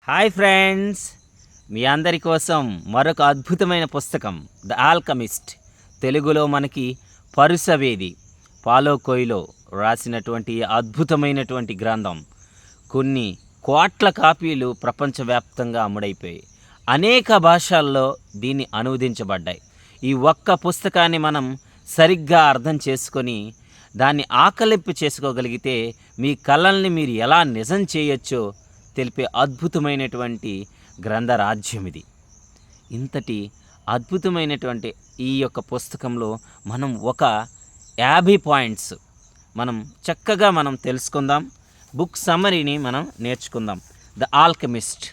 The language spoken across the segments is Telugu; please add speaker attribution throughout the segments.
Speaker 1: హాయ్ ఫ్రెండ్స్, మీ అందరి కోసం మరొక అద్భుతమైన పుస్తకం ద ఆల్కమిస్ట్. తెలుగులో మనకి పరుసవేది పాలో కోయిలో రాసినటువంటి అద్భుతమైనటువంటి గ్రంథం. కొన్ని కోట్ల కాపీలు ప్రపంచవ్యాప్తంగా అమ్ముడైపోయాయి. అనేక భాషల్లో దీన్ని అనువదించబడ్డాయి. ఈ ఒక్క పుస్తకాన్ని మనం సరిగ్గా అర్థం చేసుకొని దాన్ని ఆకలింపు చేసుకోగలిగితే మీ కలల్ని మీరు ఎలా నిజం చేయొచ్చో తెలిపే అద్భుతమైనటువంటి గ్రంథరాజ్యం ఇది. ఇంతటి అద్భుతమైనటువంటి ఈ యొక్క పుస్తకంలో మనం ఒక 50 పాయింట్స్ మనం చక్కగా తెలుసుకుందాం. బుక్ సమ్మరీని మనం నేర్చుకుందాం. ద ఆల్కమిస్ట్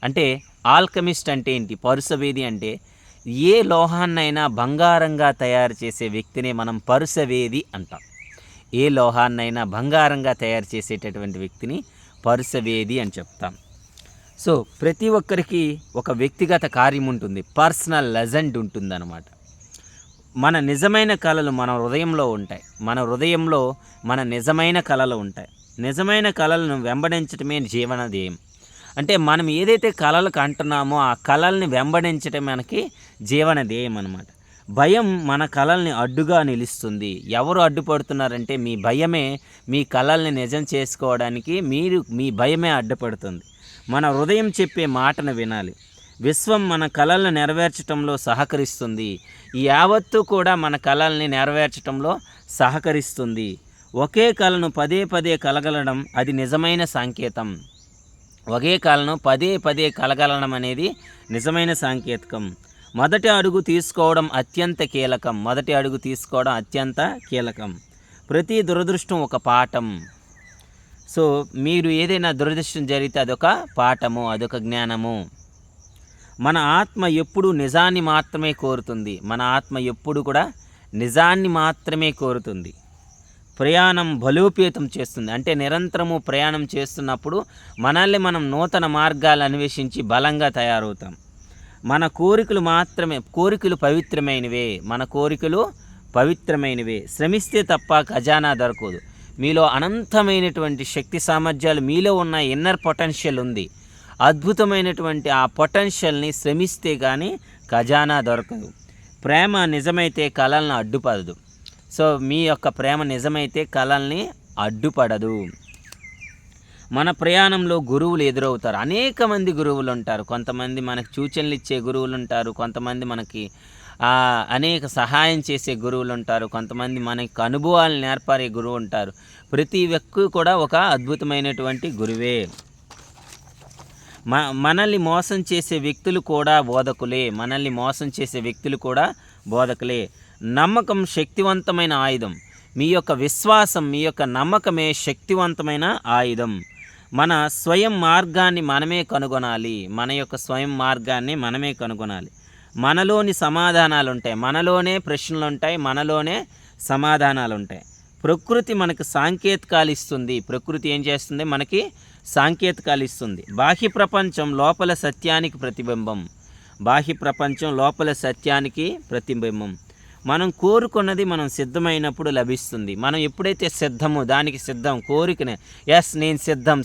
Speaker 1: అంటే ఆల్కమిస్ట్ అంటే ఏంటి? పరుసవేది అంటే ఏ లోహాన్నైనా బంగారంగా తయారు చేసే వ్యక్తినే మనం పరుసవేది అంటాం. ఏ లోహాన్నైనా బంగారంగా తయారు చేసేటటువంటి వ్యక్తిని పరుసవేది అని చెప్తాం. సో ప్రతి ఒక్కరికి ఒక వ్యక్తిగత కార్యం ఉంటుంది, పర్సనల్ లెజెండ్ ఉంటుందన్నమాట. మన నిజమైన కళలు మన హృదయంలో ఉంటాయి. మన హృదయంలో మన నిజమైన కళలు ఉంటాయి. నిజమైన కళలను వెంబడించడమే జీవనధ్యేయం. అంటే మనం ఏదైతే కళలు కంటున్నామో ఆ కళల్ని వెంబడించడం మనకి జీవనధ్యేయం అన్నమాట. భయం మన కళల్ని అడ్డుగా నిలుస్తుంది. ఎవరు అడ్డుపడుతున్నారంటే మీ భయమే మీ కళల్ని నిజం చేసుకోవడానికి మీ భయమే అడ్డుపడుతుంది. మన హృదయం చెప్పే మాటను వినాలి. విశ్వం మన కళలను నెరవేర్చడంలో సహకరిస్తుంది. ఈ యావత్తు కూడా మన కళల్ని నెరవేర్చడంలో సహకరిస్తుంది. ఒకే కళను పదే పదే కలగలడం అది నిజమైన సంకేతం. ఒకే కళను పదే పదే కలగలడం అనేది నిజమైన సాంకేతికం. మొదటి అడుగు తీసుకోవడం అత్యంత కీలకం. ప్రతి దురదృష్టం ఒక పాఠం. సో మీరు ఏదైనా దురదృష్టం జరిగితే అదొక పాఠము, అదొక జ్ఞానము. మన ఆత్మ ఎప్పుడు నిజాన్ని మాత్రమే కోరుతుంది. మన ఆత్మ ఎప్పుడు కూడా నిజాన్ని మాత్రమే కోరుతుంది. ప్రయాణం బలోపేతం చేస్తుంది. అంటే నిరంతరము ప్రయాణం చేస్తున్నప్పుడు మనల్ని మనం నూతన మార్గాలు అన్వేషించి బలంగా తయారవుతాం. మన కోరికలు పవిత్రమైనవే. శ్రమిస్తే తప్ప ఖజానా దొరకదు. మీలో అనంతమైనటువంటి శక్తి సామర్థ్యాలు, మీలో ఉన్న ఇన్నర్ పొటెన్షియల్ ఉంది. అద్భుతమైనటువంటి ఆ పొటెన్షియల్ని శ్రమిస్తే కానీ ఖజానా దొరకదు. ప్రేమ నిజమైతే కళలను అడ్డుపడదు. సో మీ యొక్క ప్రేమ నిజమైతే కళల్ని అడ్డుపడదు. మన ప్రయాణంలో గురువులు ఎదురవుతారు. అనేక మంది గురువులు ఉంటారు. కొంతమంది మనకు సూచనలు ఇచ్చే గురువులు ఉంటారు. కొంతమంది మనకి అనేక సహాయం చేసే గురువులు ఉంటారు. కొంతమంది మనకి అనుభవాలు నేర్పరే గురువు ఉంటారు. ప్రతి వ్యక్తి కూడా ఒక అద్భుతమైనటువంటి గురువే. మనల్ని మోసం చేసే వ్యక్తులు కూడా బోధకులే. నమ్మకం శక్తివంతమైన ఆయుధం. మీ యొక్క విశ్వాసం, మీ యొక్క నమ్మకమే శక్తివంతమైన ఆయుధం. మన స్వయం మార్గాన్ని మనమే కనుగొనాలి. మనలోని సమాధానాలు ఉంటాయి, మనలోనే ప్రశ్నలు ఉంటాయి, మనలోనే సమాధానాలు ఉంటాయి. ప్రకృతి మనకు సాంకేతికాలు ఇస్తుంది. ప్రకృతి ఏం చేస్తుంది? మనకి సాంకేతికాలు ఇస్తుంది. బాహ్య ప్రపంచం లోపల సత్యానికి ప్రతిబింబం. మనం కోరుకున్నది మనం సిద్ధమైనప్పుడు లభిస్తుంది. మనం ఎప్పుడైతే సిద్ధమో దానికి కోరికనే నేను సిద్ధం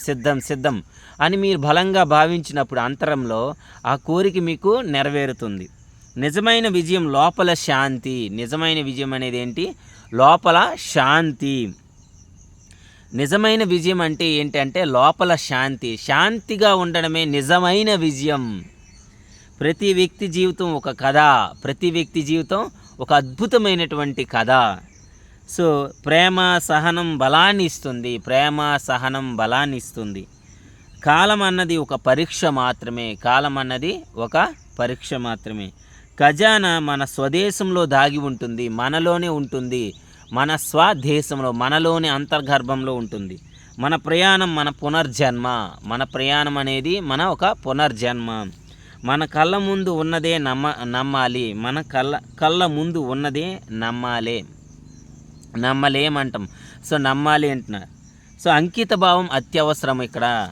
Speaker 1: అని మీరు బలంగా భావించినప్పుడు అంతరంలో ఆ కోరిక మీకు నెరవేరుతుంది. నిజమైన విజయం లోపల శాంతి. నిజమైన విజయం అనేది ఏంటి? లోపల శాంతి. నిజమైన విజయం అంటే ఏంటంటే లోపల శాంతిగా ఉండడమే నిజమైన విజయం. ప్రతి వ్యక్తి జీవితం ఒక కథ. ప్రతి వ్యక్తి జీవితం ఒక అద్భుతమైనటువంటి కథ. సో ప్రేమ సహనం బలాన్ని ఇస్తుంది. కాలం అన్నది ఒక పరీక్ష మాత్రమే. ఖజానా మన స్వదేశంలో దాగి ఉంటుంది, మనలోనే ఉంటుంది. మన స్వదేశంలో, మనలోని అంతర్గర్భంలో ఉంటుంది. మన ప్రయాణం అనేది ఒక పునర్జన్మ. మన కళ్ళ ముందు ఉన్నదే నమ్మాలి. మన కళ్ళ ముందు ఉన్నదే నమ్మలేమంటాం. సో నమ్మాలి అంటున్నారు. సో అంకిత భావం అత్యవసరం. ఇక్కడ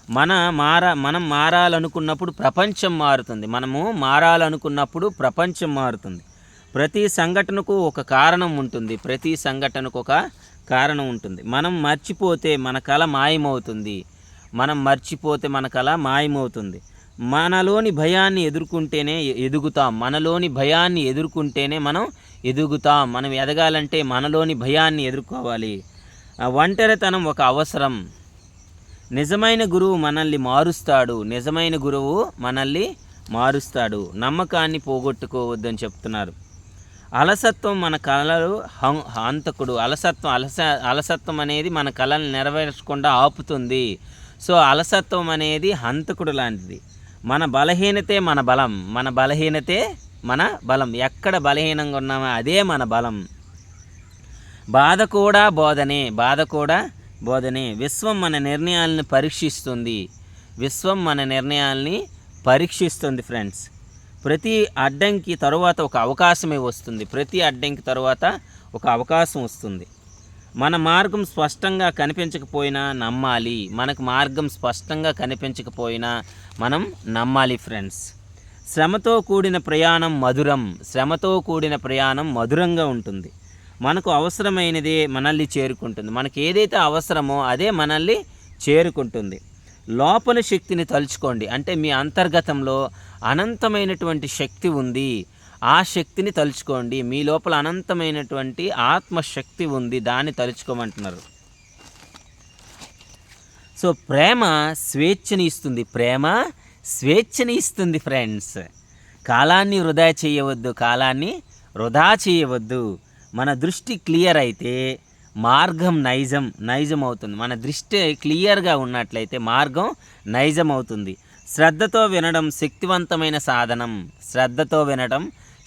Speaker 1: మనం మారాలనుకున్నప్పుడు ప్రపంచం మారుతుంది. ప్రతి సంఘటనకు ఒక కారణం ఉంటుంది. మనం మర్చిపోతే మన కళ మాయమవుతుంది. మనం మర్చిపోతే మన కళ మాయమవుతుంది. మనలోని భయాన్ని ఎదుర్కొంటేనే ఎదుగుతాం. మనలోని భయాన్ని ఎదుర్కొంటేనే మనం ఎదుగుతాం. మనం ఎదగాలంటే మనలోని భయాన్ని ఎదుర్కోవాలి. ఒంటరితనం ఒక అవసరం. నిజమైన గురువు మనల్ని మారుస్తాడు. నిజమైన గురువు మనల్ని మారుస్తాడు. నమ్మకాన్ని పోగొట్టుకోవద్దని చెప్తున్నారు. అలసత్వం మన కళలు హంతకుడు. అలసత్వం అనేది మన కళలను నెరవేర్చకుండా ఆపుతుంది. సో అలసత్వం అనేది హంతకుడు లాంటిది. మన బలహీనతే మన బలం. మన బలహీనతే మన బలం. ఎక్కడ బలహీనంగా ఉన్నామో అదే మన బలం. బాధ కూడా బోధనే. విశ్వం మన నిర్ణయాలను పరీక్షిస్తుంది ఫ్రెండ్స్. ప్రతి అడ్డంకి తరువాత ఒక అవకాశమే వస్తుంది. మన మార్గం స్పష్టంగా కనిపించకపోయినా నమ్మాలి. మనకు మార్గం స్పష్టంగా కనిపించకపోయినా మనం నమ్మాలి ఫ్రెండ్స్. శ్రమతో కూడిన ప్రయాణం మధురంగా ఉంటుంది. మనకు అవసరమైనదే మనల్ని చేరుకుంటుంది. మనకు ఏదైతే అవసరమో అదే మనల్ని చేరుకుంటుంది. లోపల శక్తిని తలుచుకోండి. అంటే మీ అంతర్గతంలో అనంతమైనటువంటి శక్తి ఉంది. ఆ శక్తిని తలుచుకోండి. మీ లోపల అనంతమైనటువంటి ఆత్మశక్తి ఉంది. దాన్ని తలుచుకోమంటున్నారు. సో ప్రేమ స్వేచ్ఛని ఇస్తుంది ఫ్రెండ్స్. కాలాన్ని వృధా చేయవద్దు. మన దృష్టి క్లియర్ అయితే మార్గం నైజం అవుతుంది. మన దృష్టి క్లియర్గా ఉన్నట్లయితే మార్గం నైజం అవుతుంది. శ్రద్ధతో వినడం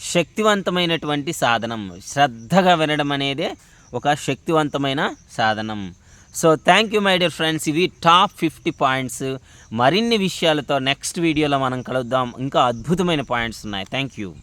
Speaker 1: శక్తివంతమైనటువంటి సాధనం. శ్రద్ధగా వినడం అనేది ఒక శక్తివంతమైన సాధనం. So thank you my dear friends. ఇవి టాప్ 50 పాయింట్స్. మరిన్ని విషయాలతో నెక్స్ట్ వీడియోలో మనం కలుద్దాం. ఇంకా అద్భుతమైన పాయింట్స్ ఉన్నాయి. Thank you.